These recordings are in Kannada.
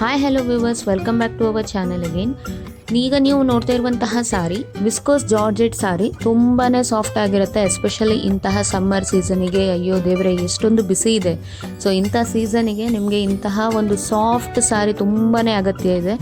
Hi hello viewers, welcome back to our channel again. ಈಗ ನೀವು ನೋಡ್ತಾ ಇರುವಂತಹ ಸಾರಿ ವಿಸ್ಕೋಸ್ ಜಾರ್ಜೆಟ್ ಸಾರಿ ತುಂಬಾ ಸಾಫ್ಟ್ ಆಗಿರುತ್ತೆ. ಎಸ್ಪೆಷಲಿ ಇಂತಹ ಸಮ್ಮರ್ ಸೀಸನಿಗೆ, ಅಯ್ಯೋ ದೇವರೇ ಎಷ್ಟೊಂದು ಬಿಸಿ ಇದೆ. ಸೊ ಇಂಥ ಸೀಸನಿಗೆ ನಿಮಗೆ ಇಂತಹ ಒಂದು ಸಾಫ್ಟ್ ಸಾರಿ ತುಂಬಾ ಅಗತ್ಯ ಇದೆ.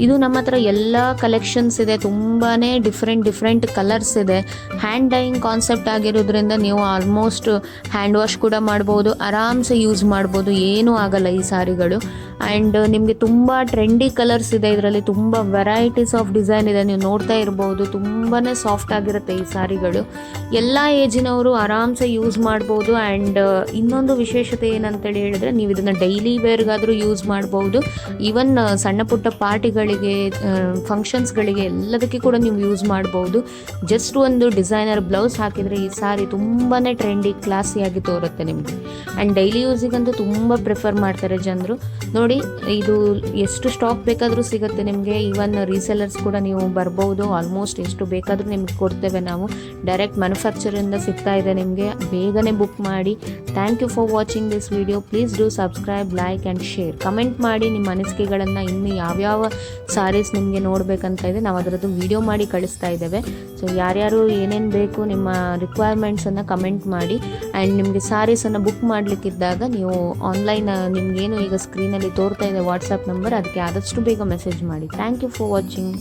ಇದು ನಮ್ಮ ಹತ್ರ ಎಲ್ಲ ಕಲೆಕ್ಷನ್ಸ್ ಇದೆ, ತುಂಬಾ ಡಿಫ್ರೆಂಟ್ ಕಲರ್ಸ್ ಇದೆ. ಹ್ಯಾಂಡ್ ಡೈಯಿಂಗ್ ಕಾನ್ಸೆಪ್ಟ್ ಆಗಿರೋದ್ರಿಂದ ನೀವು ಆಲ್ಮೋಸ್ಟ್ ಹ್ಯಾಂಡ್ ವಾಶ್ ಕೂಡ ಮಾಡ್ಬೋದು, ಆರಾಮ್ಸೆ ಯೂಸ್ ಮಾಡ್ಬೋದು, ಏನೂ ಆಗಲ್ಲ ಈ ಸಾರಿಗಳು. ಆ್ಯಂಡ್ ನಿಮಗೆ ತುಂಬ ಟ್ರೆಂಡಿ ಕಲರ್ಸ್ ಇದೆ, ಇದರಲ್ಲಿ ತುಂಬ ವೆರೈಟೀಸ್ ಆಫ್ ಡಿಸೈನ್ ಇದೆ, ನೀವು ನೋಡ್ತಾ ಇರ್ಬೋದು. ತುಂಬಾ ಸಾಫ್ಟ್ ಆಗಿರುತ್ತೆ ಈ ಸಾರಿಗಳು, ಎಲ್ಲ ಏಜಿನವರು ಆರಾಮ್ಸೆ ಯೂಸ್ ಮಾಡ್ಬೋದು. ಆ್ಯಂಡ್ ಇನ್ನೊಂದು ವಿಶೇಷತೆ ಏನಂತೇಳಿ ಹೇಳಿದ್ರೆ, ನೀವು ಇದನ್ನು ಡೈಲಿ ವೇರ್ಗಾದರೂ ಯೂಸ್ ಮಾಡ್ಬೋದು. ಈವನ್ ಸಣ್ಣ ಪುಟ್ಟ ಪಾರ್ಟಿಗಳಿಗೆ, ಫಂಕ್ಷನ್ಸ್ಗಳಿಗೆ ಎಲ್ಲದಕ್ಕೆ ಕೂಡ ನೀವು ಯೂಸ್ ಮಾಡ್ಬೋದು. ಜಸ್ಟ್ ಒಂದು ಡಿಸೈನರ್ ಬ್ಲೌಸ್ ಹಾಕಿದರೆ ಈ ಸಾರಿ ತುಂಬಾ ಟ್ರೆಂಡಿ ಕ್ಲಾಸಿಯಾಗಿ ತೋರುತ್ತೆ ನಿಮಗೆ. ಆ್ಯಂಡ್ ಡೈಲಿ ಯೂಸಿಗಂತೂ ತುಂಬ ಪ್ರಿಫರ್ ಮಾಡ್ತಾರೆ ಜನರು. ನೋಡಿ, ಇದು ಎಷ್ಟು ಸ್ಟಾಕ್ ಬೇಕಾದರೂ ಸಿಗುತ್ತೆ ನಿಮಗೆ. ಈವನ್ ರೀಸೆಲರ್ಸ್ ಕೂಡ ನೀವು ಬರ್ಬೋದು. ಆಲ್ಮೋಸ್ಟ್ ಎಷ್ಟು ಬೇಕಾದರೂ ನಿಮ್ಗೆ ಕೊಡ್ತೇವೆ ನಾವು. ಡೈರೆಕ್ಟ್ ಮ್ಯಾನುಫ್ಯಾಕ್ಚರಿಂದ ಸಿಗ್ತಾ ಇದೆ ನಿಮಗೆ. ಬೇಗನೆ ಬುಕ್ ಮಾಡಿ. Thank you for watching this video. Please do subscribe, like and share. Comment ಮಾಡಿ ನಿಮ್ಮ ಅನಿಸಿಕೆಗಳನ್ನು. ಇನ್ನು ಯಾವ್ಯಾವ ಸಾರೀಸ್ ನಿಮಗೆ ನೋಡಬೇಕಂತ ಇದೆ, ನಾವು ಅದರದ್ದು ವಿಡಿಯೋ ಮಾಡಿ ಕಳಿಸ್ತಾ ಇದ್ದೇವೆ. ಸೊ ಯಾರ್ಯಾರು ಏನೇನು ಬೇಕು ನಿಮ್ಮ ರಿಕ್ವೈರ್ಮೆಂಟ್ಸನ್ನು ಕಮೆಂಟ್ ಮಾಡಿ. ಆ್ಯಂಡ್ ನಿಮಗೆ ಸಾರೀಸನ್ನು ಬುಕ್ ಮಾಡಲಿಕ್ಕಿದ್ದಾಗ ನೀವು ಆನ್ಲೈನ್, ನಿಮಗೇನು ಈಗ ಸ್ಕ್ರೀನಲ್ಲಿ ತೋರ್ತಾ ಇದೆ ವಾಟ್ಸಪ್ ನಂಬರ್, ಅದಕ್ಕೆ ಆದಷ್ಟು ಬೇಗ ಮೆಸೇಜ್ ಮಾಡಿ. Thank you for watching.